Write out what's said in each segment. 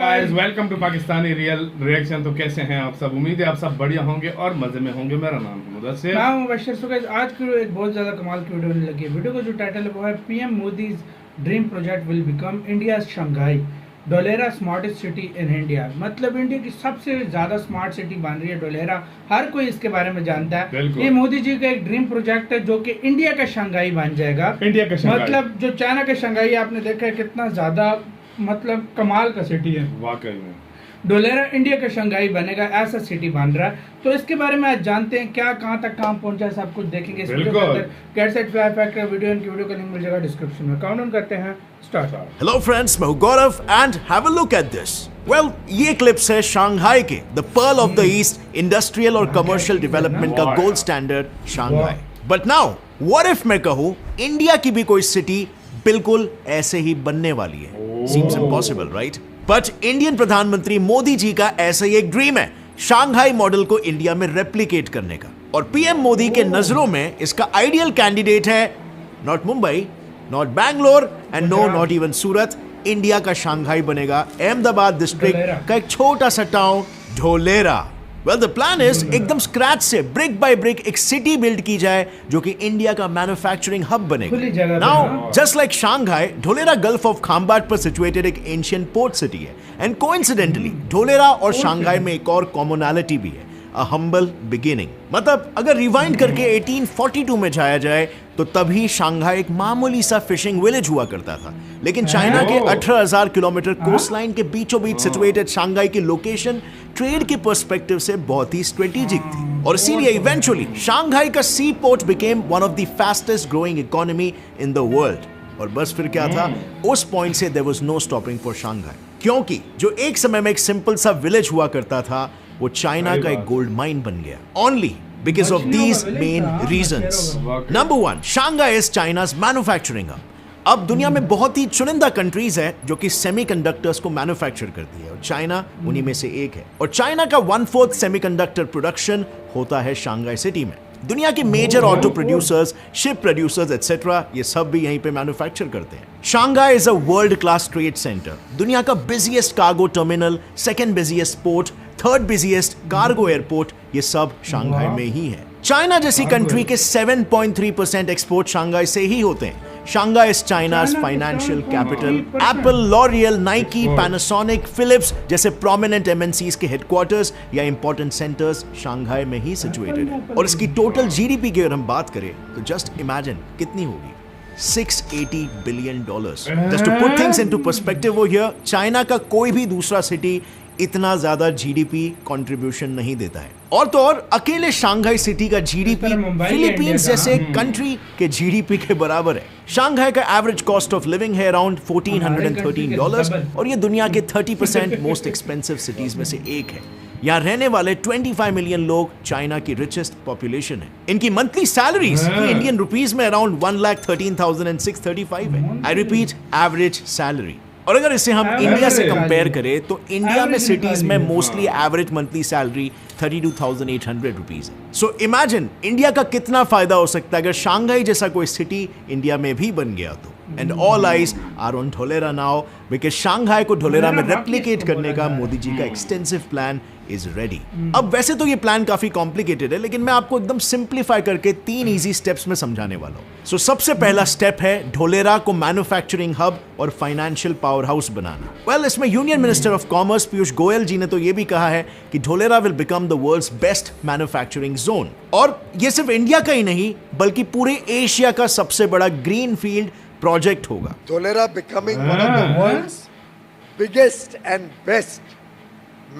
Guys welcome to Pakistani real reaction. तो कैसे हैं आप सब? उम्मीद है आप सब बढ़िया होंगे और मजे में होंगे। मेरा नाम है मुदस्सिर। मैं मुबश्शिर। सो गाइस आज की एक बहुत ज़्यादा कमाल की वीडियो होने लगी है। वीडियो का जो टाइटल है वो है PM Modi's dream project will become India Shanghai Dholera smartest city in India. मतलब इंडिया की सबसे ज़्यादा स्मार्ट सिटी बन रही है डोलेरा। हर कोई इसके बारे में जानता है। ये मोदी जी का एक ड्रीम प्रोजेक्ट है जो कि इंडिया का शंघाई बन जाएगा। इंडिया का शंघाई मतलब जो चाइना का शंघाई आपने देखा है कितना ज़्यादा मतलब कमाल का सिटी है वाकई में। डोलेरा इंडिया का शंघाई बनेगा, ऐसा सिटी बन रहा है। तो इसके बारे में आज जानते हैं क्या कहां तक काम पहुंचा है, सब कुछ देखेंगे इस वीडियो के अंदर। गेट सेट फ्लाई फैक्ट का वीडियो, इनकी वीडियो का लिंक मिल जाएगा डिस्क्रिप्शन में। काउंट डाउन करते हैं, स्टार्ट। हेलो फ्रेंड्स, मैं हूं Gaurav and have a look at this. Well, ये क्लिप्स है शंघाई के the pearl of the east industrial और कमर्शियल डेवलपमेंट का gold standard Shanghai. But now what if मैं कहूं इंडिया की भी कोई सिटी बिल्कुल ऐसे ही बनने वाली है? Seems impossible, right? But Indian प्रधानमंत्री मोदी जी का ऐसा ही एक ड्रीम है शंघाई मॉडल को इंडिया में रेप्लिकेट करने का। और पीएम मोदी के नजरों में इसका आइडियल कैंडिडेट है not Mumbai, not Bangalore and no not even Surat. India का शंघाई बनेगा अहमदाबाद डिस्ट्रिक्ट का एक छोटा सा town Dholera. Well, the plan is एकदम स्क्रैच से ब्रिक बाय ब्रिक एक सिटी बिल्ड की जाए जो कि इंडिया का मैन्युफैक्चरिंग हब बनेगा। Now just like Shanghai, Dholera gulf of Khambhat पर सिचुएटेड एक एंशिएंट पोर्ट सिटी है। एंड कोइंसिडेंटली ढोलेरा और शंघाई में एक और कॉमनैलिटी भी है, अ हम्बल बिगिनिंग। मतलब अगर रिवाइंड करके 1842 में जाया जाए तो तभी शंघाई एक मामूली सा फिशिंग विलेज हुआ करता था। लेकिन चाइना के 18,000 किलोमीटर कोस्टलाइन के बीचों बीच सिचुएटेड शंघाई की लोकेशन ट्रेड के पर्सपेक्टिव से बहुत ही स्ट्रेटेजिक थी। और इसीलिए इवेंचुअली शंघाई का sea port became one of the fastest growing economy in the world. और बस फिर क्या था, उस पॉइंट से there was no stopping for Shanghai, क्योंकि जो एक समय में एक सिंपल सा विलेज हुआ करता था वो चाइना का एक गोल्ड माइन बन गया। Only because of these main reasons. Number one, Shanghai is China's manufacturing hub. अब दुनिया में बहुत ही चुनिंदा कंट्रीज है जो कि सेमीकंडक्टर्स को मैन्युफैक्चर करती है और चाइना उन्हीं में से एक है। और चाइना का 1/4 सेमीकंडक्टर प्रोडक्शन होता है शंघाई सिटी में। दुनिया के major auto producers, ship producers etcetera, ये सब भी यहीं पे मैन्युफैक्चर करते हैं। Shanghai is a world class trade centre, दुनिया का busiest cargo terminal, second busiest port, third busiest cargo airport, ये सब शंघाई में ही है। चाइना जैसी कंट्री के 7.3% एक्सपोर्ट शंघाई से ही होते हैं। Shanghai is China's financial capital. Apple, L'Oreal, Nike, Panasonic, Philips जैसे प्रोमिनेंट एमएनसीज के हेडक्वार्टर्स या इंपॉर्टेंट सेंटर्स शंघाई में ही सिचुएटेड है। और इसकी टोटल जीडीपी की अगर हम बात करें तो जस्ट इमेजिन कितनी होगी, $680 billion। Just to put things into perspective over here, China का कोई भी दूसरा सिटी इतना ज्यादा जीडीपी कंट्रीब्यूशन नहीं देता है। और तो और अकेले शंघाई सिटी का जीडीपी फिलीपींस जैसे कंट्री के जीडीपी के बराबर है। शंघाई का एवरेज कॉस्ट ऑफ लिविंग है अराउंड $1,413 और ये दुनिया के 30% मोस्ट एक्सपेंसिव सिटीज में से एक है। यहाँ रहने वाले 25 मिलियन लोग चाइना की रिचेस्ट पॉपुलेशन है। इनकी मंथली सैलरीज इंडियन रुपीज में अराउंड 1,13,635 है। I repeat, average salary. और अगर इसे हम इंडिया से कंपेयर करें तो इंडिया में सिटीज में mostly average monthly salary 32,800 rupees है। सो इमेजिन इंडिया का कितना फायदा हो सकता है अगर शंघाई जैसा कोई सिटी इंडिया में भी बन गया तो। And all eyes are on Dholera now because Shanghai को ढोलेरा में रेप्लिकेट करने का मोदी जी का एक्सटेंसिव प्लान इज रेडी। अब वैसे तो ये प्लान काफी कॉम्प्लिकेटेड है, लेकिन मैं आपको एकदम सिंप्लीफाई करके 3 इजी स्टेप्स में समझाने वाला हूं। सो सबसे पहला स्टेप है ढोलेरा को मैन्युफैक्चरिंग हब और फाइनेंशियल पावर हाउस बनाना। वेल, इसमें union minister of commerce Piyush Goyal ji ने तो ये भी कहा है कि Dholera will become the world's best manufacturing zone. और ये सिर्फ इंडिया का ही नहीं बल्कि पूरे एशिया का सबसे बड़ा ग्रीन फील्ड प्रोजेक्ट होगा। Dholera becoming one of the world's biggest and best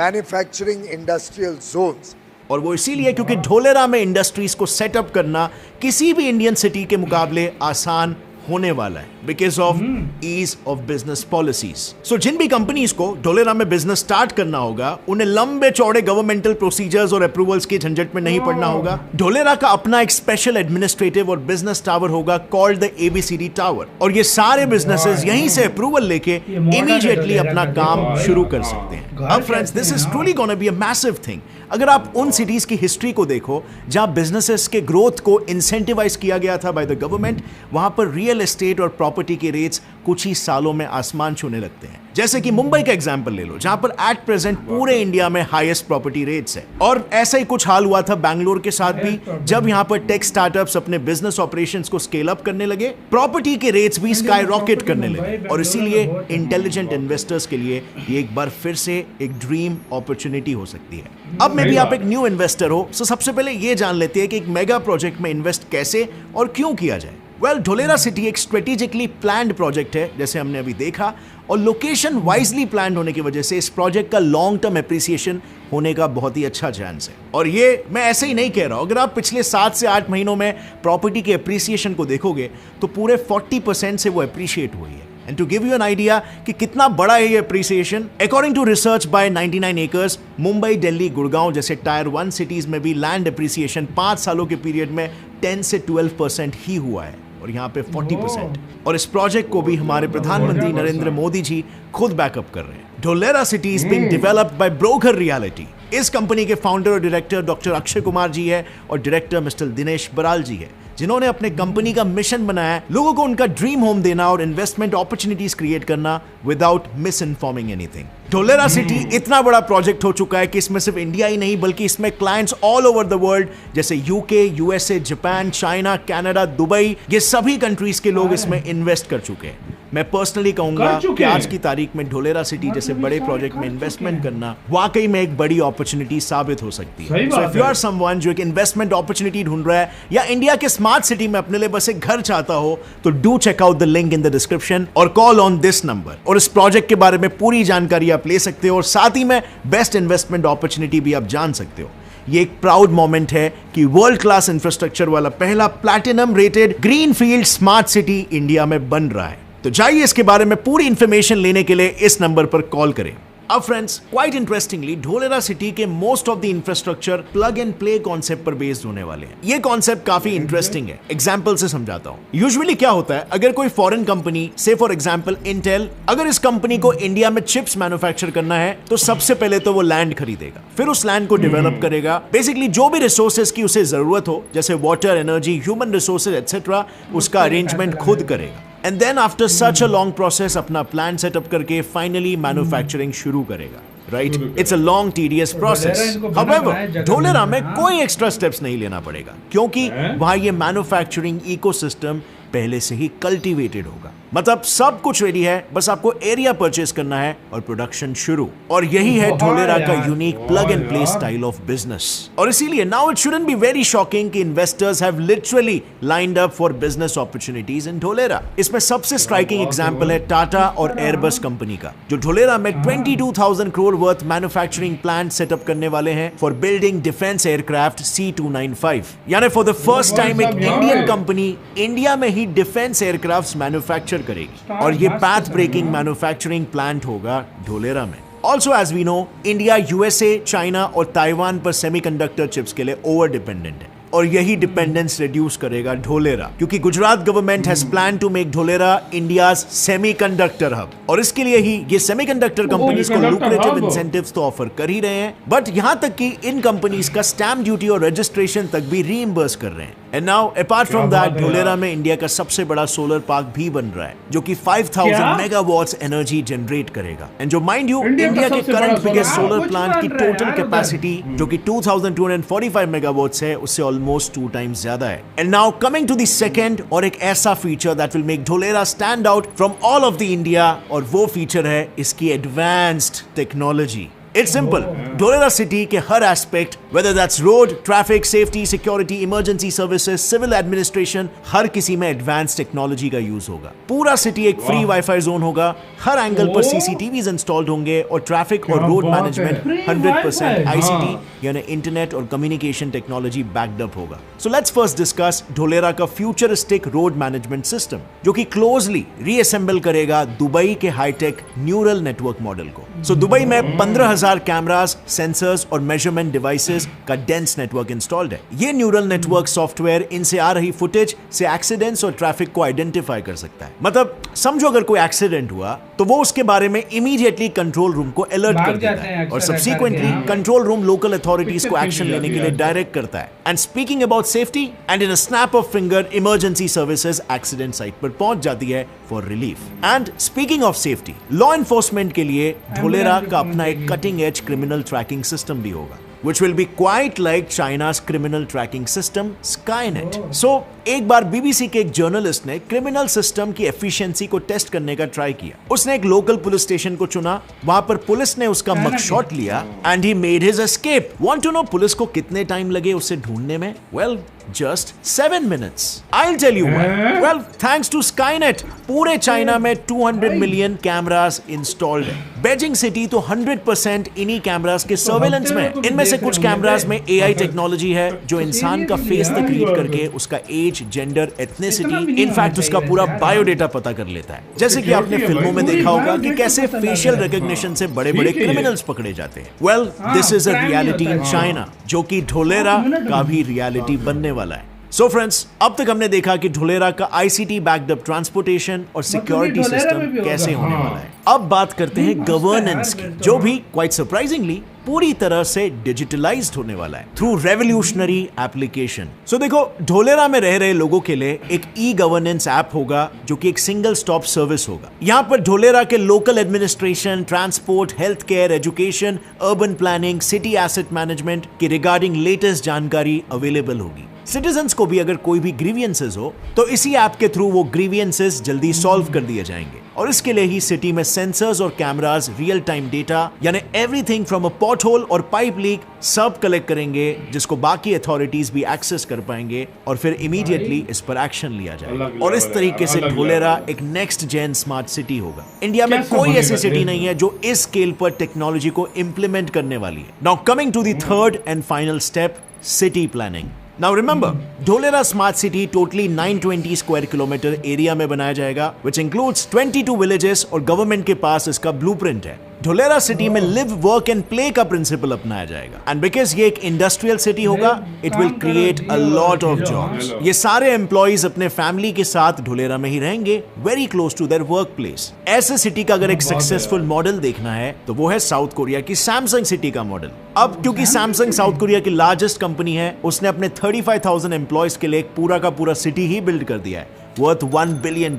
manufacturing industrial zones. और वो इसीलिए क्योंकि ढोलेरा में इंडस्ट्रीज को सेटअप करना किसी भी इंडियन सिटी के मुकाबले आसान होने वाला है because of ease of business policies. So जिन भी कंपनीज को ढोलेरा में बिजनेस स्टार्ट करना होगा उन्हें लंबे चौड़े गवर्नमेंटल प्रोसीजर्स और अप्रूवल्स के झंझट में नहीं पड़ना होगा। ढोलेरा का अपना एक स्पेशल एडमिनिस्ट्रेटिव और बिजनेस टावर होगा कॉल्ड द ABCD टावर। और ये सारे बिजनेसेस यहीं से अप्रूवल लेके इमीडिएटली अपना काम शुरू कर सकते हैं। अब friends, this is truly gonna be a massive thing. अगर आप उन सिटीज की हिस्ट्री को देखो जहां बिजनेसेस के ग्रोथ को इंसेंटिवाइज किया गया था बाय द गवर्नमेंट, वहां पर रियल एस्टेट और प्रॉपर्टी के रेट्स कुछ ही सालों में आसमान छूने लगते हैं। जैसे कि मुंबई का एग्जांपल ले लो, जहां पर एट प्रेजेंट पूरे इंडिया में हाईएस्ट प्रॉपर्टी रेट्स है। और ऐसा ही कुछ हाल हुआ था बैंगलोर के साथ भी, जब यहां पर टेक स्टार्टअप्स अपने बिजनेस ऑपरेशंस को स्केल अप करने लगे, प्रॉपर्टी के रेट्स भी स्काई रॉकेट करने लगे। और इसीलिए इंटेलिजेंट इन्वेस्टर्स के लिए ये एक बार फिर से एक ड्रीम अपॉर्चुनिटी हो सकती है। अब में भी आप एक न्यू इन्वेस्टर हो, तो सबसे पहले ये जान लेते हैं कि एक मेगा प्रोजेक्ट में इन्वेस्ट कैसे और क्यों किया जाए। वेल, ढोलेरा सिटी एक स्ट्रेटेजिकली प्लान्ड प्रोजेक्ट है, जैसे हमने अभी देखा, और लोकेशन वाइजली प्लान्ड होने की वजह से इस प्रोजेक्ट का लॉन्ग टर्म एप्रिसिएशन होने का बहुत ही अच्छा चांस है। और ये मैं ऐसे ही नहीं कह रहा हूं, अगर आप पिछले 7 से 8 महीनों में प्रॉपर्टी के एप्रिसिएशन को देखोगे तो पूरे 40% से वो एप्रिशिएट हुई है। And to give you an idea कि कितना बड़ा है ये appreciation, according to research by 99 acres, Mumbai, Delhi, Gurgaon जैसे टायर 1 सिटीज में भी लैंड एप्रिसिएशन 5 सालों के पीरियड में 10 से 12% ही हुआ है, और यहाँ पे 40%। और इस प्रोजेक्ट को भी हमारे प्रधानमंत्री नरेंद्र मोदी जी खुद बैकअप कर रहे हैं। Dholera city is being developed by broker reality. इस कंपनी के फाउंडर और डायरेक्टर डॉक्टर अक्षय कुमार जी है, और डायरेक्टर मिस्टर दिनेश बराल जी है, जिन्होंने अपने कंपनी का मिशन बनाया लोगों को उनका ड्रीम होम देना और इन्वेस्टमेंट अपॉर्चुनिटीज क्रिएट करना without miss informing anything. Dholera city इतना बड़ा प्रोजेक्ट हो चुका है कि इसमें सिर्फ इंडिया ही नहीं बल्कि इसमें clients all over the world जैसे UK, USA, Japan, China, Canada, Dubai, ये सभी कंट्रीज के लोग इसमें इन्वेस्ट कर चुके हैं। मैं पर्सनली कहूंगा कि आज की तारीख में ढोलेरा सिटी जैसे बड़े प्रोजेक्ट में इन्वेस्टमेंट करना वाकई में एक बड़ी अपॉर्चुनिटी साबित हो सकती है। So if you are someone जो एक इन्वेस्टमेंट अपॉर्चुनिटी ढूंढ रहा है या इंडिया के स्मार्ट सिटी में अपने लिए बस एक घर चाहता हो, तो do check out the link in the description और कॉल ऑन दिस नंबर, और इस प्रोजेक्ट के बारे में पूरी जानकारी आप ले सकते हो, और साथ ही में बेस्ट इन्वेस्टमेंट अपॉर्चुनिटी भी आप जान सकते हो। ये एक प्राउड मोमेंट है कि वर्ल्ड क्लास इंफ्रास्ट्रक्चर वाला पहला platinum rated greenfield smart city India में बन रहा है। तो जाइए इसके बारे में पूरी इंफॉर्मेशन लेने के लिए इस नंबर पर कॉल करें। अब friends, quite interestingly Dholera city के most of the infrastructure plug and play concept पर बेस्ड होने वाले हैं। ये कॉन्सेप्ट काफी इंटरेस्टिंग है, एग्जांपल से समझाता हूं। यूजुअली क्या होता है, अगर कोई फॉरेन कंपनी, से फॉर एग्जांपल इंटेल, अगर इस कंपनी को इंडिया में चिप्स मैन्युफैक्चर करना है तो सबसे पहले तो वो लैंड खरीदेगा, फिर उस लैंड को डेवलप करेगा, बेसिकली जो भी रिसोर्सेज की उसे जरूरत हो जैसे water, energy, human resources etcetera, उसका अरेंजमेंट खुद करेगा। And then after such a long process अपना प्लान सेटअप करके फाइनली मैन्युफैक्चरिंग शुरू करेगा। Right, it's a long tedious process. However, Dholera में कोई एक्स्ट्रा स्टेप्स नहीं लेना पड़ेगा क्योंकि वहां ये मैन्युफैक्चरिंग इकोसिस्टम पहले से ही कल्टीवेटेड होगा। मतलब सब कुछ रेडी है, बस आपको एरिया परचेस करना है और प्रोडक्शन शुरू। और यही है ढोलेरा का unique plug and play style of business. और इसीलिए now it shouldn't be very shocking कि investors have literally lined up for business opportunities in Dholera. इसमें सबसे स्ट्राइकिंग एग्जांपल है टाटा और एयरबस कंपनी का, जो ढोलेरा में 22,000 crore worth manufacturing plant setup करने वाले हैं for building defence aircraft C295। यानी फॉर द फर्स्ट टाइम एक इंडियन कंपनी इंडिया में ही डिफेंस एयरक्राफ्ट मैन्युफैक्चर करेगी, और ये पाथ ब्रेकिंग मैन्युफैक्चरिंग प्लांट होगा ढोलेरा में। Also as we know, India USA, China और ताइवान पर सेमीकंडक्टर चिप्स के लिए ओवर डिपेंडेंट है, और यही डिपेंडेंस रिड्यूस करेगा ढोलेरा, क्योंकि Gujarat government has plan to make Dholera India's semiconductor hub. और इसके लिए ही ये सेमीकंडक्टर कंपनीज को लुक्रेटिव इंसेंटिव्स तो ऑफर कर ही रहे हैं, बट यहां तक कि इन कंपनीज का स्टैम्प ड्यूटी और रजिस्ट्रेशन तक भी रीइंबर्स कर रहे हैं। And now apart from that, Dholera में इंडिया का सबसे बड़ा सोलर पार्क भी बन रहा है, जो कि 5000 मेगावाट्स एनर्जी जनरेट करेगा। एंड जो माइंड यू, इंडिया के करंट बिगेस्ट सोलर प्लांट की टोटल कैपेसिटी जो कि 2245 मेगावाट्स है, उससे ऑलमोस्ट 2 टाइम्स ज्यादा है। And now coming to the second और एक ऐसा feature that will make Dholera stand out from all of the India, और वो फीचर है इसकी advanced technology. It's simple, Dholera city के हर aspect, whether that's road, traffic, safety, security, emergency services, civil administration, हर किसी में एडवांस टेक्नोलॉजी का यूज होगा। पूरा सिटी एक फ्री वाईफाई जोन होगा, हर एंगल पर सीसीटीवीज इंस्टॉल्ड होंगे, और ट्रैफिक और रोड मैनेजमेंट 100% आईसीटी यानी इंटरनेट और कम्युनिकेशन टेक्नोलॉजी बैक्ड अप होगा। So let's first discuss Dholera का फ्यूचरिस्टिक रोड मैनेजमेंट सिस्टम, जो कि क्लोजली रीअसेंबल करेगा दुबई के हाईटेक न्यूरल नेटवर्क मॉडल को। सो दुबई में 15,000 कैमरास, सेंसर्स और मेजरमेंट डिवाइसेस का डेंस नेटवर्क इंस्टॉल्ड है। ये न्यूरल नेटवर्क सॉफ्टवेयर इनसे आ रही फुटेज से एक्सीडेंट्स और ट्रैफिक को आइडेंटिफाई कर सकता है। मतलब समझो अगर कोई एक्सीडेंट हुआ तो वो उसके बारे में इमीडिएटली कंट्रोल रूम को अलर्ट कर देता है, और subsequently control room local authorities को एक्शन लेने के लिए डायरेक्ट करता है। And speaking about safety, and in a snap of finger emergency services accident site पर पहुंच जाती है for relief. And speaking of safety, law enforcement के लिए ढोलेरा का अपना एक cutting edge criminal tracking system भी होगा, which will be quite like China's criminal tracking system Skynet. So एक बार BBC के एक जर्नलिस्ट ने क्रिमिनल सिस्टम की एफिशिएंसी को टेस्ट करने का ट्राई किया. उसने एक लोकल पुलिस स्टेशन को चुना, वहां पर पुलिस ने उसका मगशॉट लिया and he made his escape. Want to know police को कितने टाइम लगे उसे ढूंढने में? Well, just 7 minutes. I'll tell you why. Well, thanks to Skynet, पूरे चाइना में 200 मिलियन कैमरास इंस्टॉल्ड है. बेजिंग सिटी तो 100% इन्हीं कैमरास के सर्वेलेंस में है. इनमें से कुछ कैमरास में AI टेक्नोलॉजी है जो इंसान का फेस तक रीड करके उसका एज, जेंडर, एथनिसिटी, इनफैक्ट उसका पूरा बायोडेटा पता कर लेता है. जैसे कि आपने फिल्मों में देखा होगा कि कैसे फेशियल रिकॉग्निशन से बड़े-बड़े क्रिमिनल्स पकड़े जाते हैं. Well, this is a reality in China, जो कि ढोलेरा का भी रियलिटी बनने वाला है. सो फ्रेंड्स, अब तक हमने देखा कि ढोलेरा का ICT बैक्ड अप ट्रांसपोर्टेशन और सिक्योरिटी सिस्टम कैसे होने वाला है. अब बात करते हैं गवर्नेंस की, जो भी क्वाइट सरप्राइजिंगली पूरी तरह से डिजिटलाइज्ड होने वाला है थ्रू रेवोल्यूशनरी एप्लीकेशन. सो देखो, ढोलेरा में रह रहे लोगों के लिए एक ई-गवर्नेंस ऐप होगा जो कि एक सिंगल स्टॉप सर्विस होगा. यहां पर ढोलेरा के local administration, transport, health care, education, urban planning, city asset management की रिगार्डिंग लेटेस्ट जानकारी अवेलेबल होगी. सिटीजन्स को भी अगर कोई भी ग्रीवियंसेस हो तो इसी ऐप के थ्रू वो ग्रीवियंसेस जल्दी सॉल्व कर दिए जाएंगे. और इसके लिए ही सिटी में सेंसर्स और कैमरास रियल टाइम डेटा यानी everything from a pothole और पाइप लीक सब कलेक्ट करेंगे, जिसको बाकी अथॉरिटीज भी एक्सेस कर पाएंगे और फिर इमीडिएटली इस पर एक्शन लिया जाएगा. और इस तरीके से ढोलेरा एक नेक्स्ट जेन स्मार्ट सिटी होगा. इंडिया में कोई ऐसी सिटी नहीं है जो इस स्केल पर टेक्नोलॉजी को इंप्लीमेंट करने वाली है. Now coming to the third and final step, city planning. Now remember, Dholera smart city totally 920 square kilometre area में बनाया जाएगा, which includes 22 villages और गवर्नमेंट के पास इसका ब्लूप्रिंट है. ढोलेरा सिटी में लिव, वर्क एंड प्ले का प्रिंसिपल अपनाया जाएगा. एंड बिकॉज ये एक इंडस्ट्रियल सिटी होगा, it will create a lot of jobs. ये सारे एम्प्लॉइज अपने फैमिली के साथ ढोलेरा में ही रहेंगे, very close to their workplace. ऐसे सिटी का अगर एक सक्सेसफुल मॉडल देखना है तो वो है साउथ कोरिया की सैमसंग सिटी का मॉडल. अब क्योंकि सैमसंग साउथ कोरिया की लार्जेस्ट कंपनी है, उसने अपने 35,000 एम्प्लॉइज के लिए एक पूरा का पूरा सिटी ही बिल्ड कर दिया है worth $1 billion,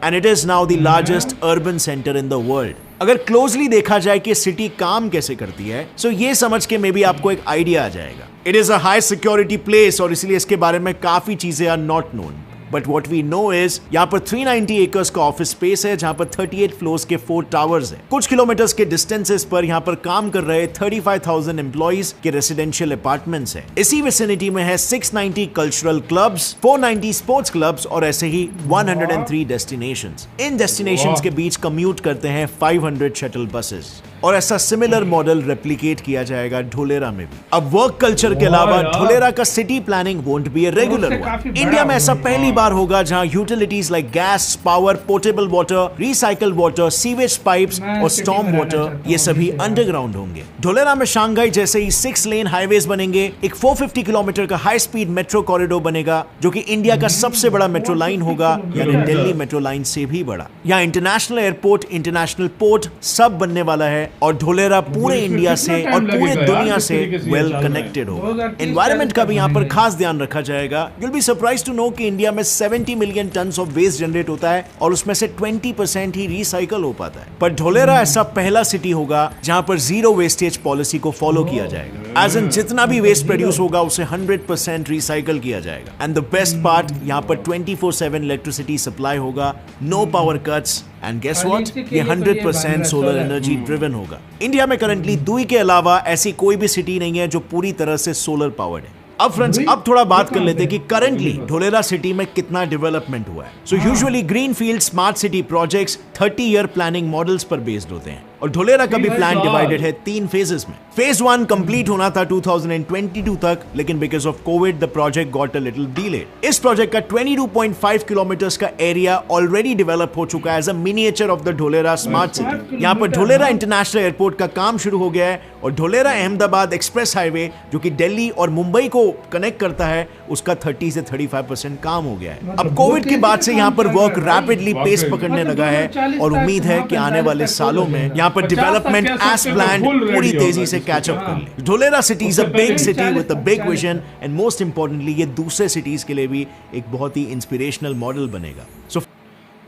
and it is now the largest urban center in the world. अगर क्लोजली देखा जाए कि सिटी काम कैसे करती है, सो ये समझ के मे बी आपको एक आइडिया आ जाएगा. It is a high security place और इसलिए इसके बारे में काफी चीजें are not known. But what we know इज यहाँ पर 390 एकर्स का ऑफिस स्पेस है, जहां पर 38 फ्लोर्स के 4 टावर्स हैं. कुछ किलोमीटर्स के डिस्टेंसेस पर यहाँ पर काम कर रहे 35,000 एम्प्लॉइज के रेसिडेंशियल अपार्टमेंट्स हैं. इसी विसिनिटी में है 690 कल्चरल क्लब्स, 490 स्पोर्ट्स क्लब्स और ऐसे ही 103 डेस्टिनेशंस. इन डेस्टिनेशंस के बीच कम्यूट करते हैं 500 शटल बसेस. और ऐसा सिमिलर मॉडल रेप्लिकेट किया जाएगा ढोलेरा में भी. अब वर्क कल्चर के अलावा ढोलेरा का city planning won't be a regular one. India में ऐसा पहली बार होगा जहां utilities like gas, power, portable water, recycle water, sewage pipes और स्टॉर्म वाटर ये सभी अंडरग्राउंड होंगे. ढोलेरा में शंघाई जैसे ही 6 लेन हाईवेज बनेंगे, एक 450 किलोमीटर का हाई स्पीड मेट्रो कॉरिडोर बनेगा जो कि इंडिया का सबसे बड़ा मेट्रो लाइन होगा, यानी दिल्ली मेट्रो लाइन से भी बड़ा. यहाँ इंटरनेशनल एयरपोर्ट, इंटरनेशनल पोर्ट सब बनने वाला है और ढोलेरा पूरे इंडिया से और पूरे दुनिया से वेल कनेक्टेड होगा. एनवायरनमेंट का भी यहाँ पर खास ध्यान रखा जाएगा. You'll be surprised to know कि इंडिया में 70 million tonnes of waste generate होता है और उसमें से 20% ही रिसाइकल हो पाता है. पर ढोलेरा ऐसा पहला सिटी होगा जहां पर जीरो वेस्टेज पॉलिसी को फॉलो किया जाएगा. एज इन जितना भी वेस्ट प्रोड्यूस होगा उसे 100% रिसाइकल किया जाएगा. एंड द बेस्ट पार्ट, यहाँ पर 24/7 इलेक्ट्रिसिटी सप्लाई होगा, no power cuts. And guess what, ये 100% सोलर एनर्जी ड्रिवन होगा. इंडिया में करंटली दुई के अलावा ऐसी कोई भी सिटी नहीं है जो पूरी तरह से सोलर पावर्ड है. अब फ्रेंड्स, अब थोड़ा बात कर लेते हैं कि करंटली ढोलेरा सिटी में कितना डेवलपमेंट हुआ है. So usually greenfield smart city projects 30 year planning models पर बेस्ड होते हैं और ढोलेरा का भी प्लान डिवाइडेड है 3 फेजेस में. फेज 1 कंप्लीट होना था 2022 तक, लेकिन because of Covid the project got a little delayed. इस प्रोजेक्ट का 22.5 किलोमीटर्स का एरिया ऑलरेडी डेवलप हो चुका है as a miniature of the Dholera smart city. यहाँ पर ढोलेरा इंटरनेशनल एयरपोर्ट का काम शुरू हो गया है और ढोलेरा अहमदाबाद एक्सप्रेस हाईवे जो कि दिल्ली और मुंबई को कनेक्ट करता है, उसका 30 से 35% काम हो गया है. अब कोविड के बाद से यहाँ पर वर्क रैपिडली पेस पकड़ने लगा है और उम्मीद है कि आने वाले सालों में यहाँ पर डेवलपमेंट एज प्लान्ड पूरी तेजी से कैच अप कर ले. Dholera city is a big city with a big vision and most importantly ये दूसरे सिटीज के लिए भी एक बहुत ही इंस्पिरेशनल मॉडल बनेगा. सो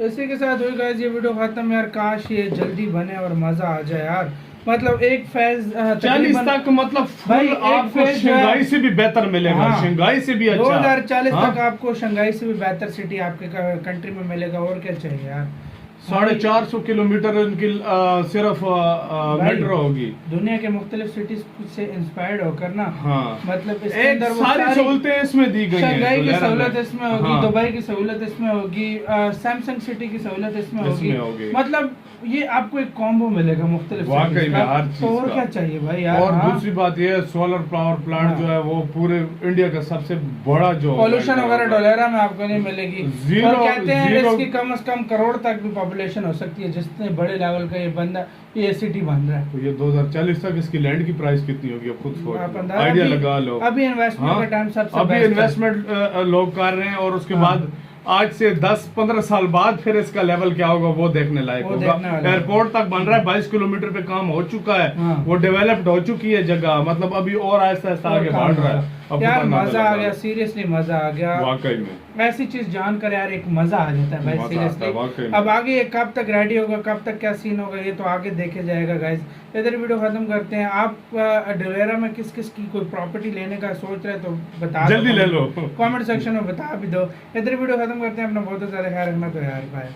इसी के साथ हुई गाइस ये वीडियो खत्म यार। काश ये जल्दी बने और मजा आ जाए यार। मतलब एक फेज 40 तक मतलब भाई, फुल एक आपको फेज जो है- शंघाई से भी बेहतर मिलेगा, हाँ। शंघाई से भी अच्छा। 2040 हाँ? तक आपको शंघाई से भी बेहतर सिटी आपके कंट्री में मिलेगा। और क्या चाहिए यार। 450 किलोमीटर इनकी सिर्फ भाई, मेट्रो होगी। दुनिया के मुख्तलिफ सिटीज से इंस्पायर्ड होकर ना, हाँ, मतलब इसके एक अंदर वो सारी सहूलतें इसमें दी गई हैं। शंघाई की डोलेरा में। सहूलत इसमें होगी, हाँ। दुबई की सहूलत इसमें होगी, सैमसंग सिटी की सहूलत इसमें इसमें होगी। होगी। मतलब ये आपको एक कॉम्बो मिलेगा मुख्तलिफ वाकई cities में का। हर चीज तो और का। क्या चाहिए भाई यार। और हाँ? दूसरी बात ये है, सोलर पावर प्लांट हाँ। जो है वो पूरे इंडिया का सबसे बड़ा जो पॉल्यूशन वगैरह डोलेरा में आपको नहीं मिलेगी। Zero- और कहते हैं zero- इसकी कम से कम करोड़ तक भी पॉपुलेशन हो सकती है, जितने बड़े लेवल का ये बंदा ये सिटी बन रहा है। तो ये 2040 तक इसकी लैंड की प्राइस कितनी होगी, अब खुद आप सोच अंदाजा आइडिया अभी- लगा लो। अभी इन्वेस्टमेंट हाँ? का टाइम सबसे अभी बेस्ट है। इन्वेस्टमेंट लोग कर रहे हैं और उसके हाँ। बाद आज से 10-15 साल बाद फिर इसका लेवल क्या होगा वो देखने लायक वो होगा। देखने वाला है। एयरपोर्ट तक बन रहा है, 22 किलोमीटर पे काम हो चुका है। हाँ। वो डेवलप्ड हो चुकी है जगह, मतलब अभी और आहिस्ता आहिस्ता और आगे काम बढ़ रहा होगा। है। अब यार पता ना मजा चला आ गया, सीरियसली मजा आ गया। वाकई में ऐसी चीज जानकर यार एक मजा आ जाता है भाई मजा आता है, वाकई सीरियसली। में। अब आगे ये कब तक रेडी होगा, कब तक क्या सीन होगा, ये तो आगे देखे जाएगा गाइस। इधर वीडियो खत्म करते हैं। आप डोलेरा में किस किस की कोई प्रॉपर्टी लेने का सोच रहे हैं तो बता जल्दी ले लो। कमेंट सेक्शन में बता भी दो। इधर वीडियो खत्म करते हैं। अपना बहुत ज्यादा ख्याल रखना। तो यार बाय।